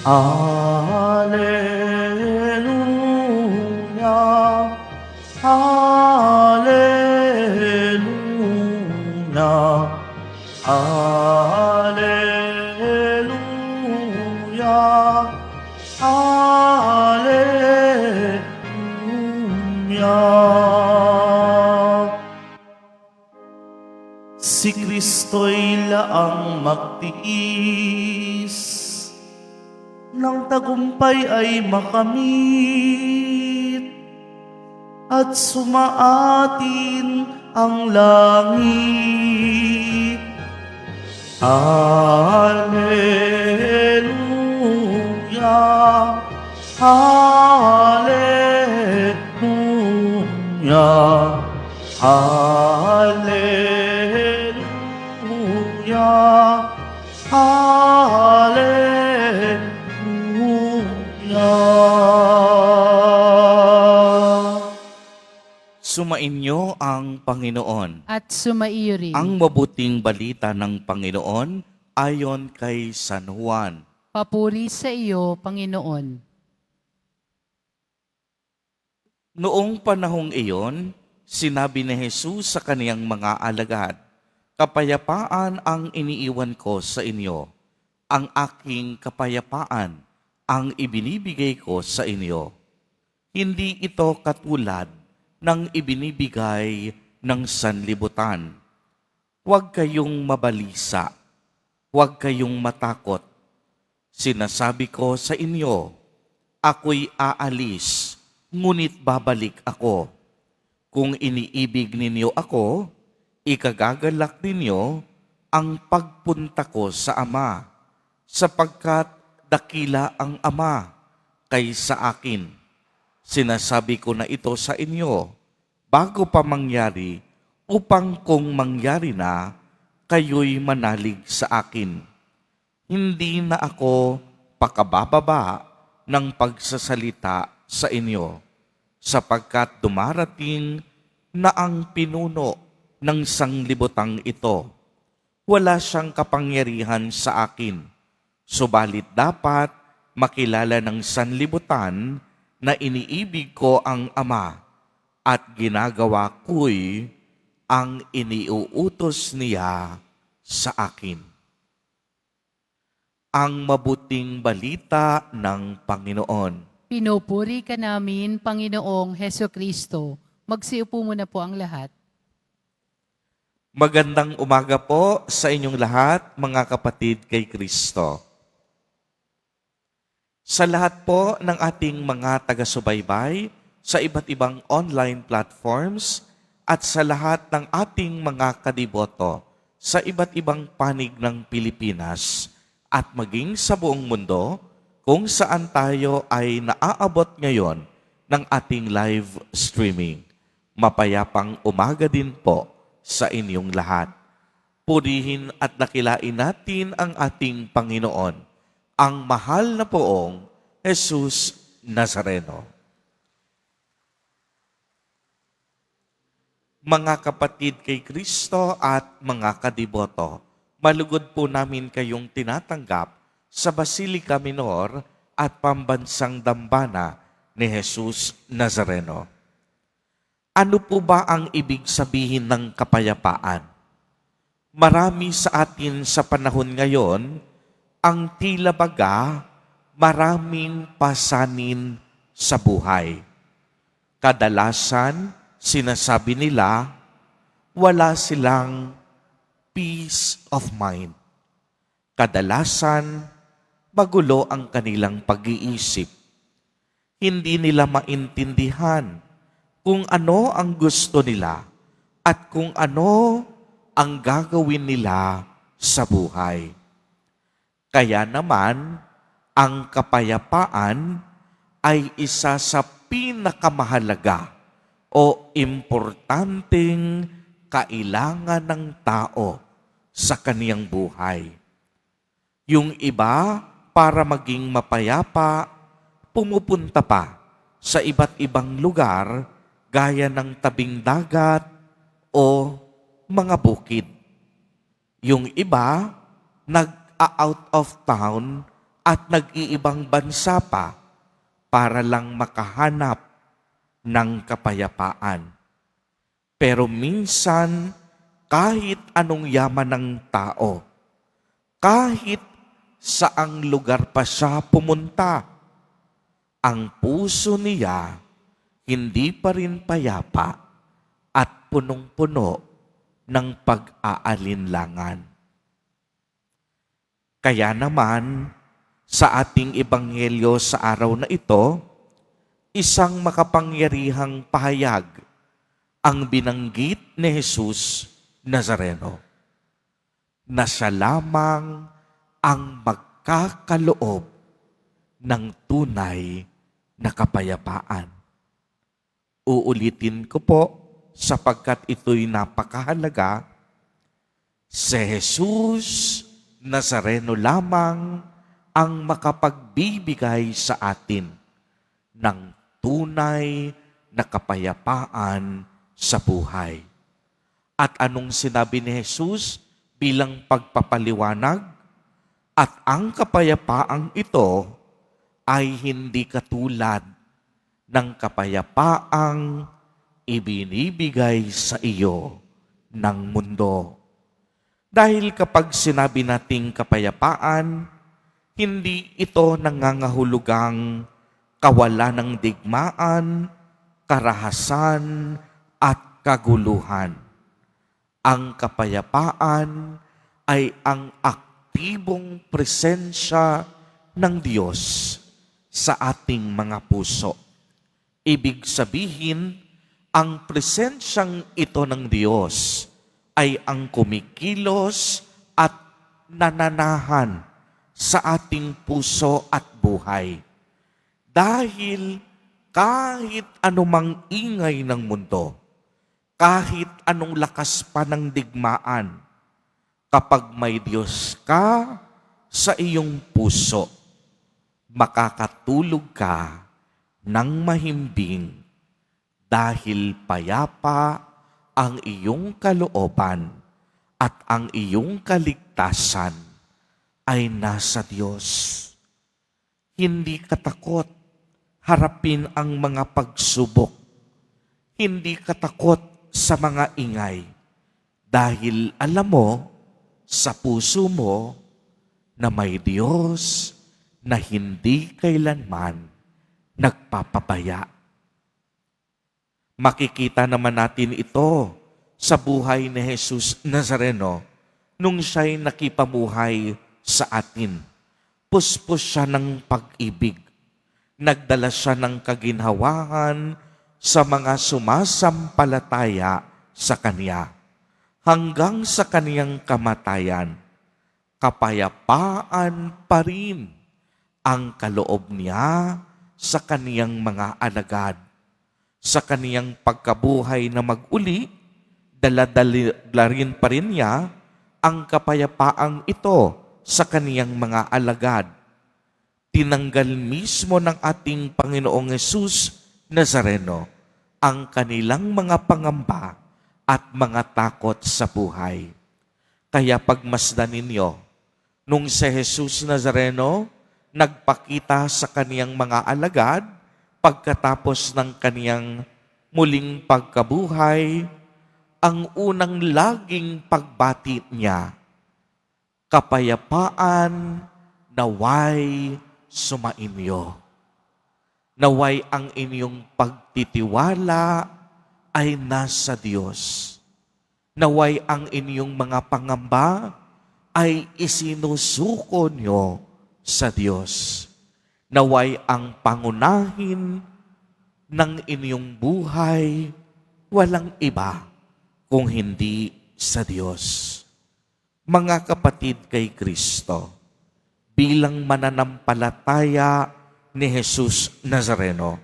Hallelujah, hallelujah, hallelujah, hallelujah. Si Kristo'y laang magtiis, nang tagumpay ay makamit, at sumaatin ang langit. Hallelujah, hallelujah, hallelujah, hallelujah. Sumainyo ang Panginoon. At sumaiyo rin. Ang mabuting balita ng Panginoon ayon kay San Juan. Papuri sa iyo, Panginoon. Noong panahong iyon, sinabi ni Jesus sa kaniyang mga alagad, "Kapayapaan ang iniiwan ko sa inyo. Ang aking kapayapaan ang ibinibigay ko sa inyo. Hindi ito katulad ng ibinibigay ng sanlibutan. Huwag kayong mabalisa, huwag kayong matakot. Sinasabi ko sa inyo, ako'y aalis, ngunit babalik ako. Kung iniibig ninyo ako, ikagagalak ninyo ang pagpunta ko sa Ama, sapagkat dakila ang Ama kaysa akin. Sinasabi ko na ito sa inyo, bago pa mangyari, upang kung mangyari na, kayo'y manalig sa akin. Hindi na ako pakabababa ng pagsasalita sa inyo, sapagkat dumarating na ang pinuno ng sanglibutang ito. Wala siyang kapangyarihan sa akin, subalit dapat makilala ng sanlibutan na iniibig ko ang Ama at ginagawa ko'y ang iniuutos niya sa akin." Ang mabuting balita ng Panginoon. Pinupuri ka namin, Panginoong Heso Kristo. Magsiupo muna po ang lahat. Magandang umaga po sa inyong lahat, mga kapatid kay Kristo. Sa lahat po ng ating mga taga-subaybay sa iba't ibang online platforms at sa lahat ng ating mga kadiboto sa iba't ibang panig ng Pilipinas at maging sa buong mundo kung saan tayo ay naaabot ngayon ng ating live streaming. Mapayapang umaga din po sa inyong lahat. Purihin at dakilain natin ang ating Panginoon, ang mahal na poong Jesus Nazareno. Mga kapatid kay Kristo at mga kadiboto, malugod po namin kayong tinatanggap sa Basilica Minor at Pambansang Dambana ni Jesus Nazareno. Ano po ba ang ibig sabihin ng kapayapaan? Marami sa atin sa panahon ngayon ang tila baga maraming pasanin sa buhay. Kadalasan, sinasabi nila, wala silang peace of mind. Kadalasan, magulo ang kanilang pag-iisip. Hindi nila maintindihan kung ano ang gusto nila at kung ano ang gagawin nila sa buhay. Kaya naman, ang kapayapaan ay isa sa pinakamahalaga o importanteng kailangan ng tao sa kaniyang buhay. Yung iba, para maging mapayapa, pumupunta pa sa iba't ibang lugar gaya ng tabing dagat o mga bukid. Yung iba, nag-out of town at nag-iibang bansa pa para lang makahanap ng kapayapaan. Pero minsan, kahit anong yaman ng tao, kahit saang lugar pa siya pumunta, ang puso niya hindi pa rin payapa at punong-puno ng pag-aalinlangan. Kaya naman, sa ating ebanghelyo sa araw na ito, isang makapangyarihang pahayag ang binanggit ni Jesus Nazareno, na siya lamang ang magkakaloob ng tunay na kapayapaan. Uulitin ko po sapagkat ito'y napakahalaga. Si Jesus Nazareno lamang ang makapagbibigay sa atin ng tunay na kapayapaan sa buhay. At anong sinabi ni Jesus bilang pagpapaliwanag? At ang kapayapaang ito ay hindi katulad ng kapayapaang ibinibigay sa iyo ng mundo. Dahil kapag sinabi nating kapayapaan, hindi ito nangangahulugang kawalan ng digmaan, karahasan, at kaguluhan. Ang kapayapaan ay ang aktibong presensya ng Diyos sa ating mga puso. Ibig sabihin, ang presensyang ito ng Diyos ay ang kumikilos at nananahan sa ating puso at buhay. Dahil kahit anumang ingay ng mundo, kahit anong lakas pa ng digmaan, kapag may Diyos ka sa iyong puso, makakatulog ka ng mahimbing dahil payapa ang iyong kalooban at ang iyong kaligtasan ay nasa Diyos. Hindi ka takot harapin ang mga pagsubok. Hindi ka takot sa mga ingay dahil alam mo sa puso mo na may Diyos na hindi kailanman nagpapabaya. Makikita naman natin ito sa buhay ni Jesus Nazareno nung siya'y nakipamuhay sa atin. Puspos siya ng pag-ibig. Nagdala siya ng kaginhawahan sa mga sumasampalataya sa Kanya. Hanggang sa Kaniyang kamatayan, kapayapaan pa rin ang kaloob niya sa Kaniyang mga alagad. Sa Kaniyang pagkabuhay na mag-uli, dala-dala rin pa rin niya ang kapayapaang ito sa Kaniyang mga alagad. Tinanggal mismo ng ating Panginoong Hesus Nazareno ang kanilang mga pangamba at mga takot sa buhay. Kaya pagmasdan ninyo, nung si Jesus Nazareno nagpakita sa Kaniyang mga alagad pagkatapos ng Kaniyang muling pagkabuhay, ang unang laging pagbati niya, kapayapaan naway sumainyo. Naway ang inyong pagtitiwala ay nasa Diyos. Naway ang inyong mga pangamba ay isinusuko nyo sa Diyos. Naway ang pangunahin ng inyong buhay walang iba kung hindi sa Diyos. Mga kapatid kay Kristo, bilang mananampalataya ni Jesus Nazareno,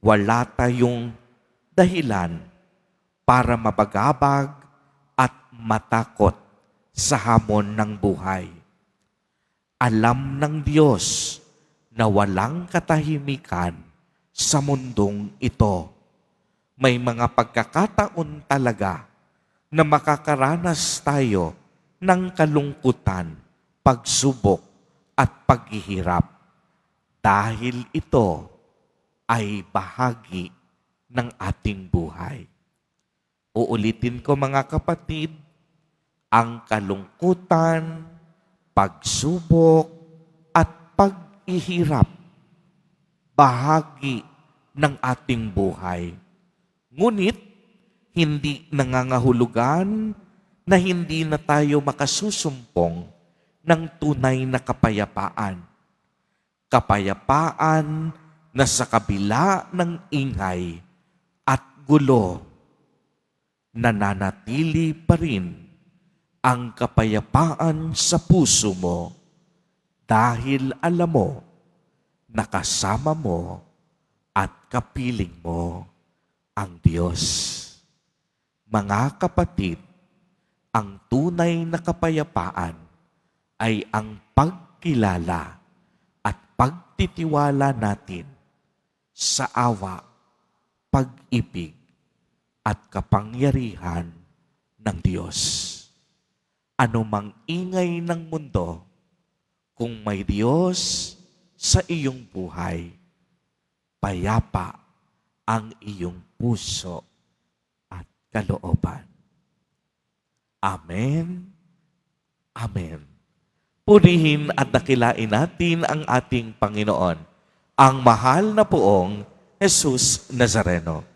wala tayong dahilan para mapagabag at matakot sa hamon ng buhay. Alam ng Diyos na walang katahimikan sa mundong ito. May mga pagkakataon talaga na makakaranas tayo ng kalungkutan, pagsubok, at paghihirap dahil ito ay bahagi ng ating buhay. Uulitin ko mga kapatid, ang kalungkutan, pagsubok, at paghihirap bahagi ng ating buhay. Ngunit, hindi nangangahulugan na hindi na tayo makasusumpong ng tunay na kapayapaan. Kapayapaan na sa kabila ng ingay at gulo, nananatili pa rin ang kapayapaan sa puso mo dahil alam mo na kasama mo at kapiling mo ang Diyos. Mga kapatid, ang tunay na kapayapaan ay ang pagkilala at pagtitiwala natin sa awa, pag-ibig at kapangyarihan ng Diyos. Ano mang ingay ng mundo, kung may Diyos sa iyong buhay, payapa ang iyong puso at kalooban. Amen. Amen. Purihin at dakilain natin ang ating Panginoon, ang mahal na poong Jesus Nazareno.